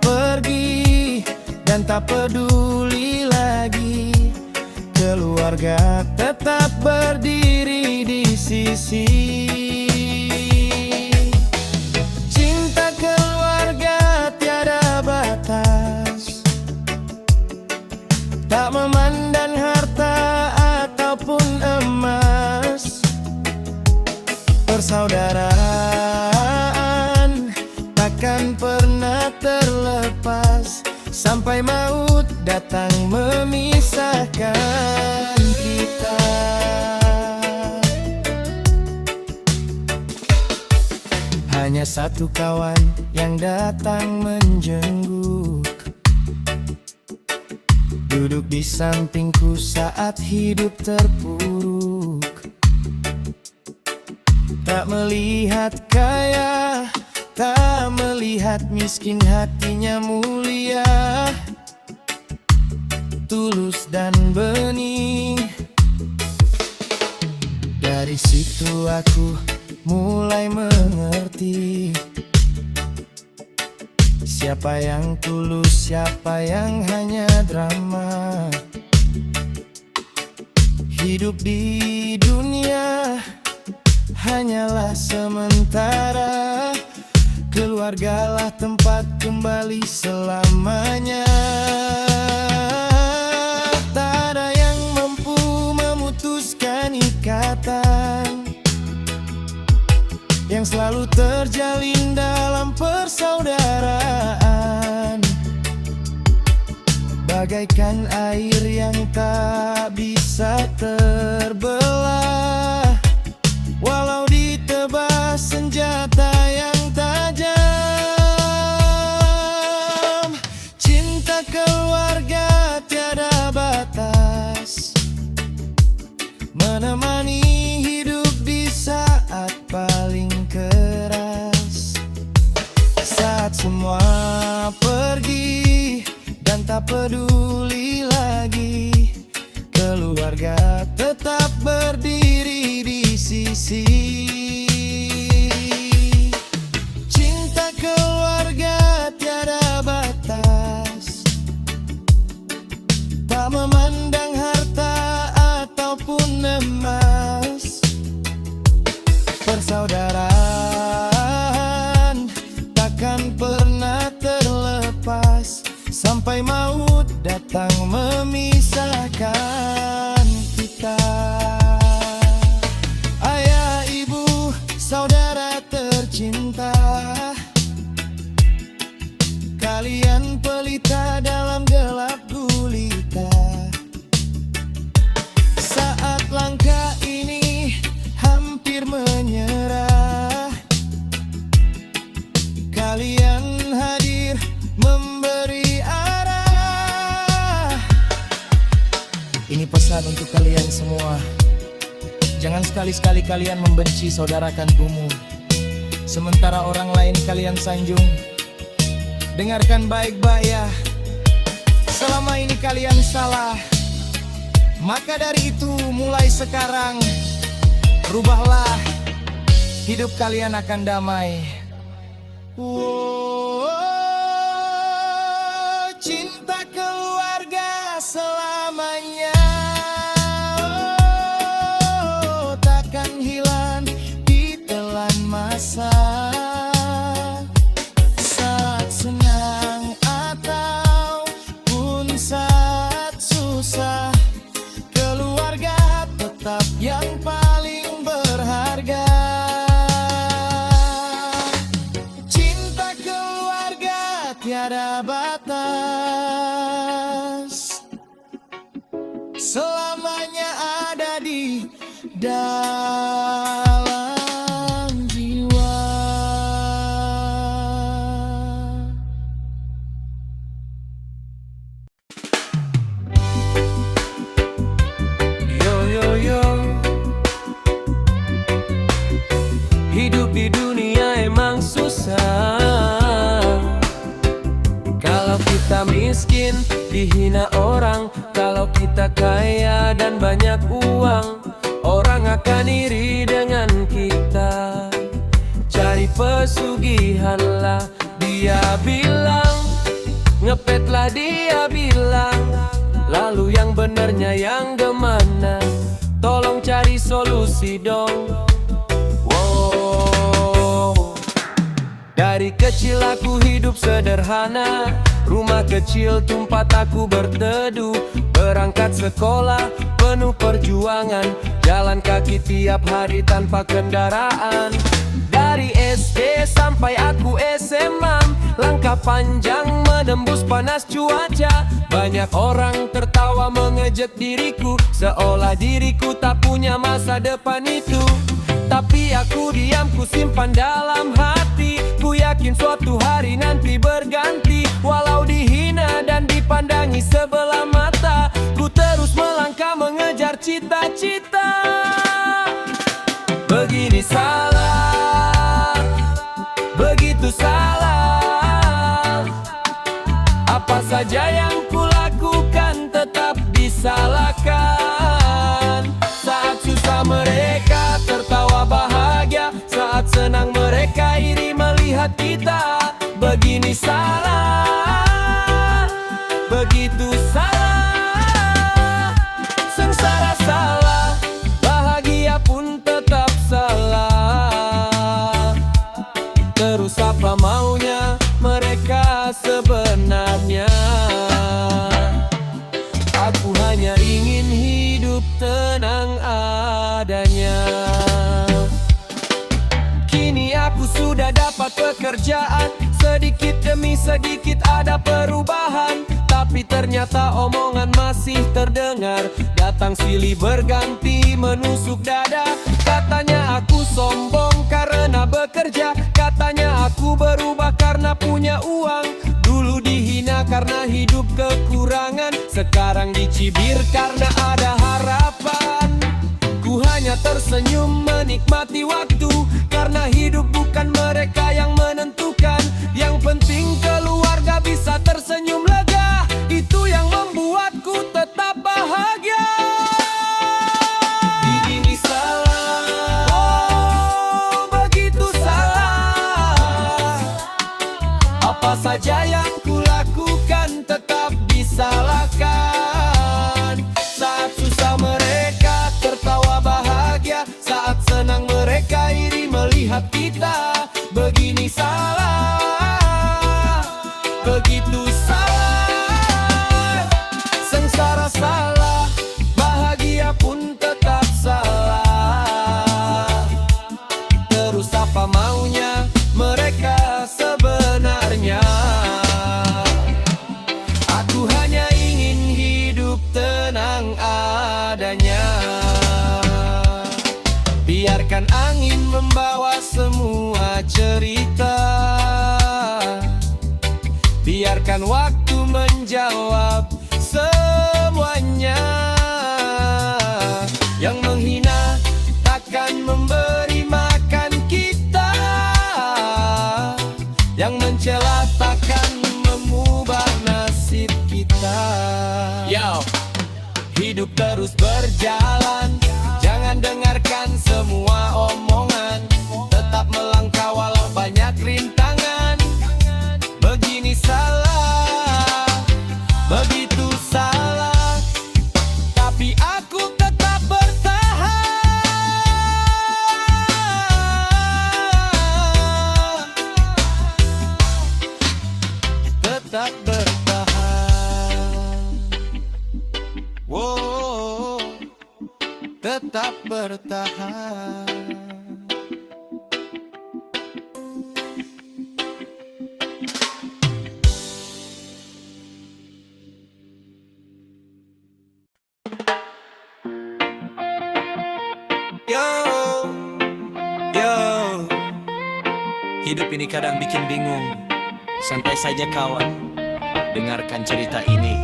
pergi dan tak peduli lagi, keluarga tetap berdiri di sisi. Cinta keluarga tiada batas, tak memandang harta ataupun emas. Persaudaraan takkan pernah terlepas, sampai maut datang memisahkan kita. Hanya satu kawan yang datang menjenguk, duduk di sampingku saat hidup terpuruk. Tak melihat kaya, tak melihat miskin, hatinya mulia, tulus dan bening. Dari situ aku mulai mengerti, siapa yang tulus, siapa yang hanya drama. Hidup di dunia hanyalah sementara. Keluargalah tempat kembali selamanya. Tak ada yang mampu memutuskan ikatan yang selalu terjalin dalam persaudaraan. Bagaikan air yang tak bisa terbelah, walau ditebas senjata yang tajam. Cinta keluarga tiada batas, menemani hidup di saat paling keras. Saat semua pergi dan tak peduli lagi, keluarga tetap berdiri di sisi. Cinta keluarga tiada batas, tak memandang harta ataupun emas. Persaudaraan takkan pernah terlepas sampai maut datang memisahkan kita. Ayah, ibu, saudara tercinta, kalian pelita dalam gelap gulita. Saat langkah ini hampir menyerah, kalian hadir memberi arah. Ini pesan untuk kalian semua. Jangan sekali-sekali kalian membenci saudara kandungmu, sementara orang lain kalian sanjung. Dengarkan baik-baik ya, selama ini kalian salah, maka dari itu mulai sekarang rubahlah, hidup kalian akan damai. Cinta keluarga selamanya, takkan hilang ditelan masa. Saat senang ataupun saat susah, keluarga tetap yang paling berharga. Cinta keluarga tiada batas, selamanya ada di dalam jiwa. Yo yo yo, hidup di dunia emang susah. Kalau kita miskin dihina orang, kalau kita kaya dan banyak uang, orang akan iri dengan kita. Cari pesugihanlah, dia bilang. Ngepetlah, dia bilang. Lalu yang benernya yang gemana? Tolong cari solusi dong. Wow. Dari kecil aku hidup sederhana, rumah kecil tempat aku berteduh. Berangkat sekolah penuh perjuangan, jalan kaki tiap hari tanpa kendaraan. Dari SD sampai aku SMA, langkah panjang menembus panas cuaca. Banyak orang tertawa mengejek diriku, seolah diriku tak punya masa depan itu. Tapi aku diam, ku simpan dalam hati. Ku yakin suatu hari nanti berganti. Walau dihina dan dipandangi sebelah mata, ku terus melangkah mengejar cita-cita. Begini salah, begitu salah. Apa saja yang kulakukan tetap disalahkan. Saat susah mereka tertawa bahagia, saat senang mereka iri melihat kita. Begini salah, begitu salah. Sengsara salah, bahagia pun tetap salah. dapat pekerjaan, sedikit demi sedikit ada perubahan. Tapi ternyata omongan masih terdengar, datang silih berganti menusuk dada. Katanya aku sombong karena bekerja, katanya aku berubah karena punya uang. Dulu dihina karena hidup kekurangan, sekarang dicibir karena ada harapan. Ku hanya tersenyum menikmati waktu, karena hidup bukan mereka yang menentukan. Yang penting keluarga bisa tersenyum lega, itu yang membuatku tetap bahagia. Ini salah, oh begitu salah. Apa saja yang kulakukan tetap disalahkan. Saat susah mereka tertawa bahagia, saat senang mereka iri melihat kita. Begini salah, begitu salah. Sengsara salah, bahagia pun tetap salah. Terus apa maunya mereka sebenarnya? Aku hanya ingin hidup tenang adanya. Biarkan angin membawa semua cerita, biarkan waktu menjawab semuanya. Yang menghina takkan memberi makan kita, yang mencela takkan mengubah nasib kita. Yo, hidup terus berjalan, jangan dengarkan semua omongan. Tetap melangkah walau banyak rintangan. Begini salah, begitu salah, tapi aku tetap bertahan. Tetap bertahan. Wow, tetap bertahan. Yo, yo, hidup ini kadang bikin bingung. Santai saja kawan, dengarkan cerita ini.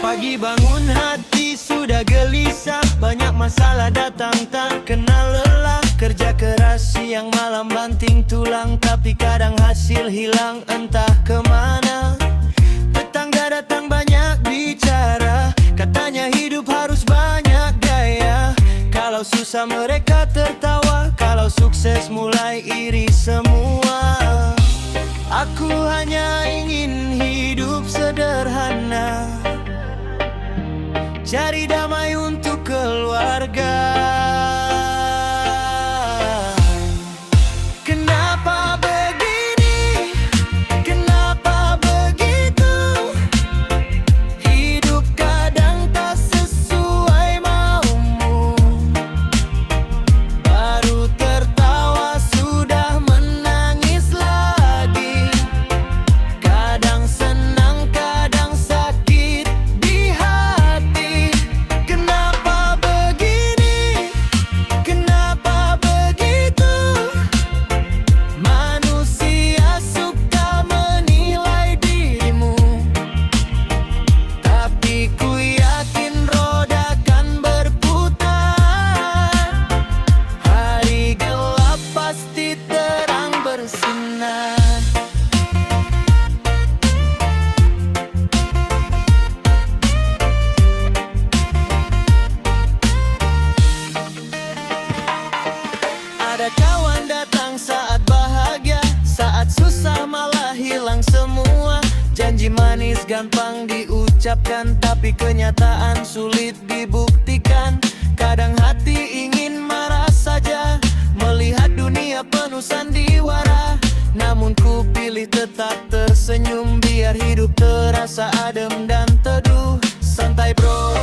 Pagi bangun hati sudah gelisah, banyak masalah datang tak kenal lelah. Kerja keras siang malam banting tulang, tapi kadang hasil hilang entah kemana. Tetangga datang banyak bicara, katanya hidup harus banyak gaya. Kalau susah mereka tertawa, kalau sukses mulai iri semua. Aku hanya ingin hidup sederhana, cari damai untuk keluarga. Kenapa begini? Kenapa begitu? Hidup kadang tak sesuai maumu. Baru tertawa sudah menangis lagi. Kadang senang, kadang sakit di hati. Kenapa begini? Kenapa begitu? Manusia suka menilai dirimu, tapi ku yakin roda kan berputar. Hari gelap pasti terang bersinar. Ada kawan datang saat bahagia, saat susah malah hilang semua. Janji manis gampang diucapkan, tapi kenyataan sulit dibuktikan. Kadang hati ingin marah saja, melihat dunia penuh sandiwara. Namun ku pilih tetap tersenyum, biar hidup terasa adem dan teduh. Santai bro,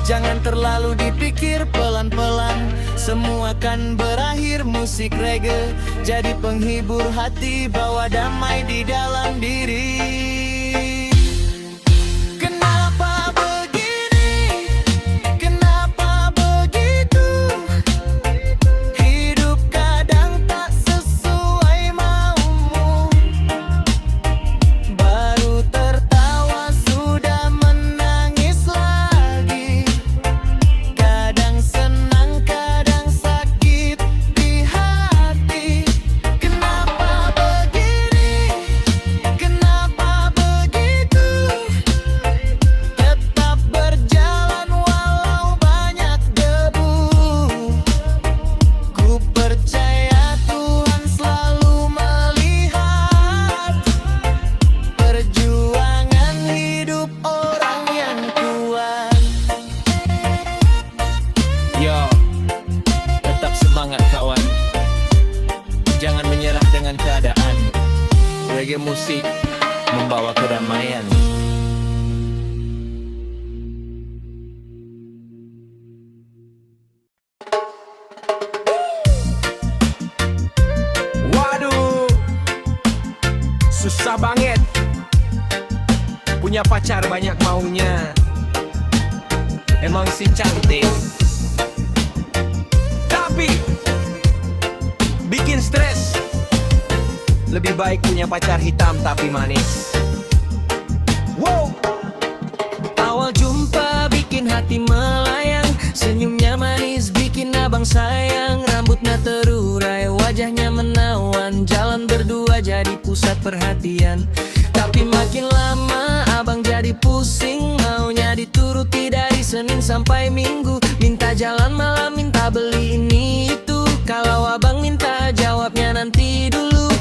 jangan terlalu dipikir, pelan-pelan semua kan berakhir. Musik reggae jadi penghibur hati, bawa damai di dalam diri. Kenapa begini? Kenapa begitu? Hidup kadang tak sesuai maumu. Baru tertawa sudah menangis lagi. Kadang senang, kadang sakit di hati. Kenapa begini? Kenapa begitu? Tetap berjalan walau banyak debu. Ku percaya Tuhan selalu melihat perjuangan hidup orang yang kuat. Yo, tetap semangat kawan. Jangan menyerah dengan keadaan. Reggae musik membawa kedamaian. Waduh, susah banget punya pacar banyak maunya. Emang si cantik, tapi bikin stres. Lebih baik punya pacar hitam tapi manis. Wow. Awal jumpa bikin hati melayang, senyumnya manis bikin abang sayang. Rambutnya terurai, wajahnya menawan, jalan berdua jadi pusat perhatian. Tapi makin lama abang jadi pusing, maunya dituruti dari Senin sampai Minggu. Minta jalan malam, minta beli ini itu. Kalau abang minta jawabnya nanti dulu.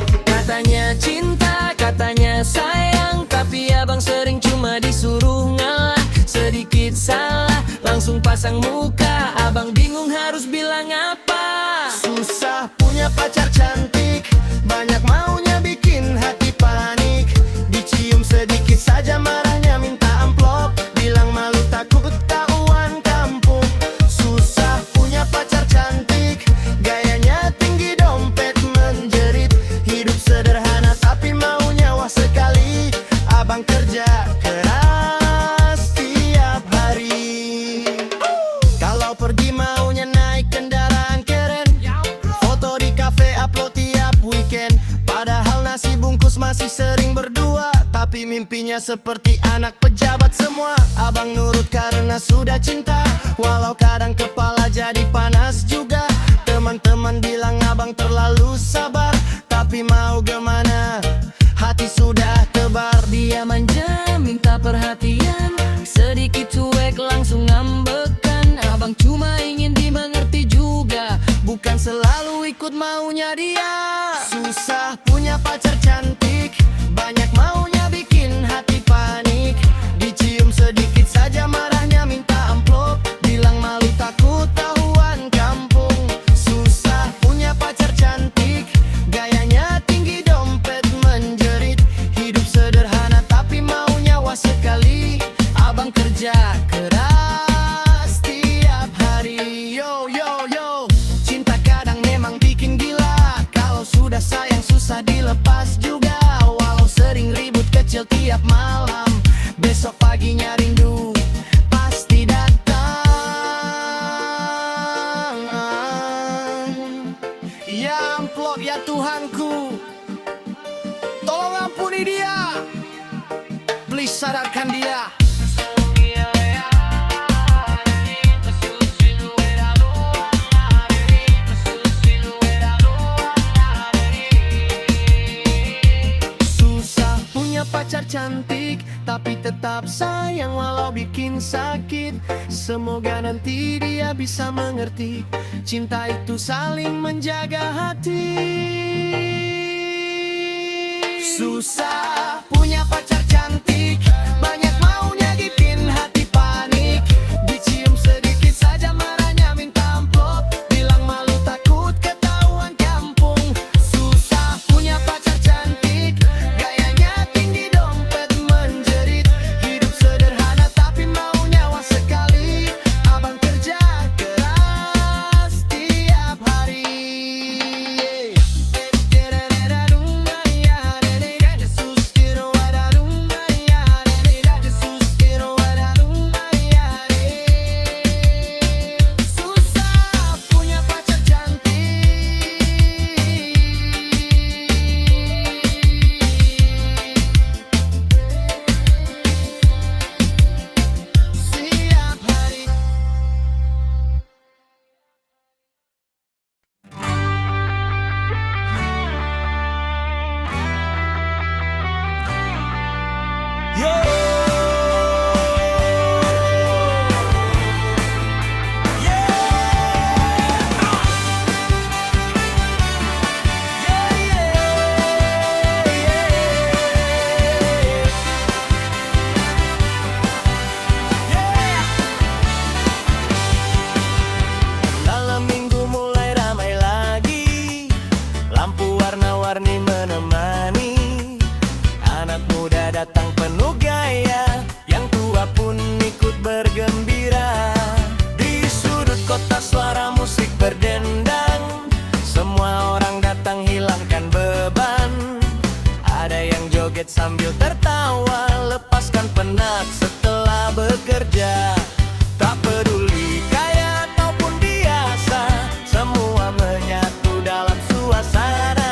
Katanya cinta, katanya sayang, tapi abang sering cuma disuruh ngalah. Sedikit salah, langsung pasang muka. Abang bingung harus bilang apa. Susah punya pacar cantik, banyak maunya bikin hati panik. Dicium sedikit saja marahnya minta amplop, bilang malu takut ketahuan kampung. Susah punya pacar cantik, gayanya tinggi dompet menjerit. Hidup sederhana tapi maunya wah sekali. Abang kerja keras tiap hari. Kalau pergi maunya naik kendaraan keren, foto di kafe upload tiap weekend. Padahal nasi bungkus masih sering berdua, tapi mimpinya seperti anak pejabat semua. Abang nurut karena sudah cinta, walau kadang kepala jadi panas juga. Teman-teman bilang abang terlalu sabar, tapi mau gimana, hati sudah tebar. Dia manja minta perhatian, sedikit cuek langsung ngambekan. Abang cuma ingin dimengerti juga, bukan selalu ikut maunya dia. Susah punya pacar cantik, banyak maunya bikin hati panik. Dicium sedikit saja marahnya minta amplop, bilang malu takut tahuan kampung. Susah punya pacar cantik, gayanya tinggi dompet menjerit. Hidup sederhana tapi maunya wah sekali. Abang kerja keras tiap hari. Yo yo yo, cinta kadang memang bikin gila. Kalau sudah sayang susah dilepas juga. Walau sering ribut kecil tiap malam, besok paginya rindu pasti datang. Ya amplop ya Tuhanku, tolong ampuni dia, please sadarkan dia. Susah punya pacar cantik, tapi tetap sayang walau bikin sakit. Semoga nanti dia bisa mengerti, cinta itu saling menjaga hati. Susah punya pacar cantik, banyak maunya bikin hati panik. Dicium sedikit saja marahnya minta amplop, bilang malu takut ketahuan kampung. Susah punya pacar cantik, joget sambil tertawa, lepaskan penat setelah bekerja. Tak peduli kaya ataupun biasa, semua menyatu dalam suasana.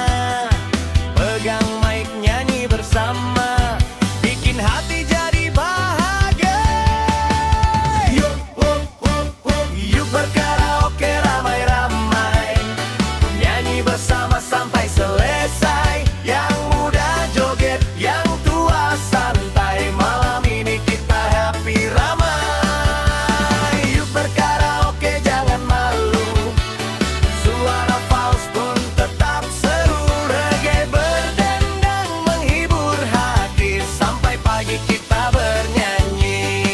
Pegang mic nyanyi bersama, bikin hati jadi bahagia. Yuk, yuk berkaraoke ramai-ramai, nyanyi bersama sampai selesai. Yang muda joget, yang tua santai, malam ini kita happy ramai. Yuk berkaraoke jangan malu, suara fals pun tetap seru. Reggae berdendang menghibur hati, sampai pagi kita bernyanyi.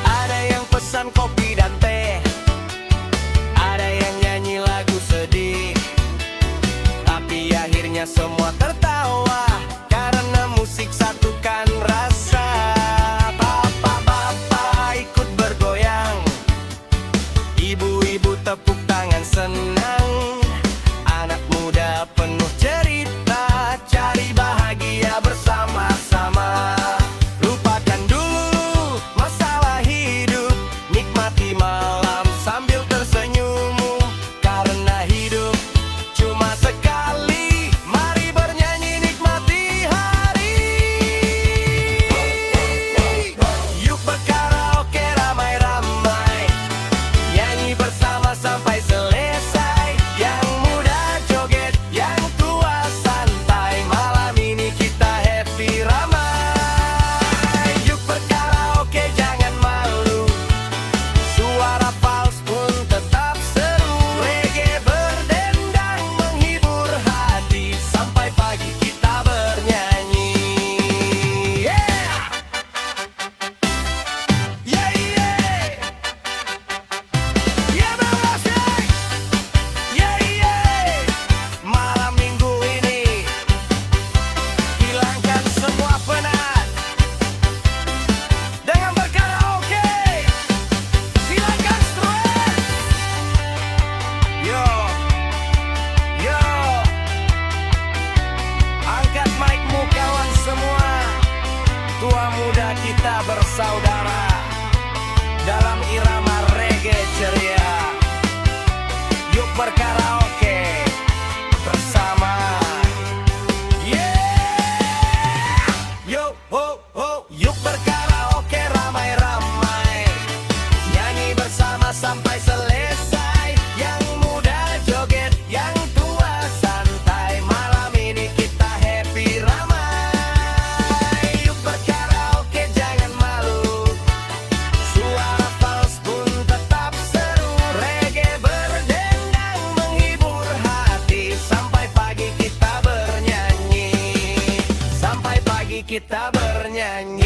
Ada yang pesan kopi dan teh, ada yang nyanyi lagu sedih, tapi akhirnya semua tertawa karena musik satukan rasa. Bapak-bapak ikut bergoyang, ibu-ibu tepuk tangan senang, anak muda penuh cerita, cari bahagia bersama-sama. Lupakan dulu masalah hidup, nikmati malam sambil tersenyum, karena hidup cuma sekali. Mari bernyanyi nikmati hari. Yuk berkaraoke ramai-ramai, nyanyi bersama sampai selesai. Yang muda joget, yang tua santai, malam ini kita happy ramai. Yuk berkaraoke jangan malu, suara fals pun tetap seru. Reggae berdendang menghibur hati, sampai pagi kita bernyanyi. Yeah! Yeah, yeah! Yeah, bebas, yeah! Yeah, yeah! Malam minggu ini hilangkan semua penat dengan berkaraoke. Hilangkan stres. Yo, yo, angkat mic-mu kawan semua. Tua muda kita bersaudara dalam irama reggae ceria. Yuk berkaraoke bersama. Yeah! Yo, yuk berkaraoke ramai-ramai, nyanyi bersama sampai selesai. Yang muda joget, yang tua santai, malam ini kita happy ramai. Yuk berkaraoke jangan malu, suara fals pun tetap seru. Reggae berdendang menghibur hati, sampai pagi kita bernyanyi. Sampai pagi kita bernyanyi.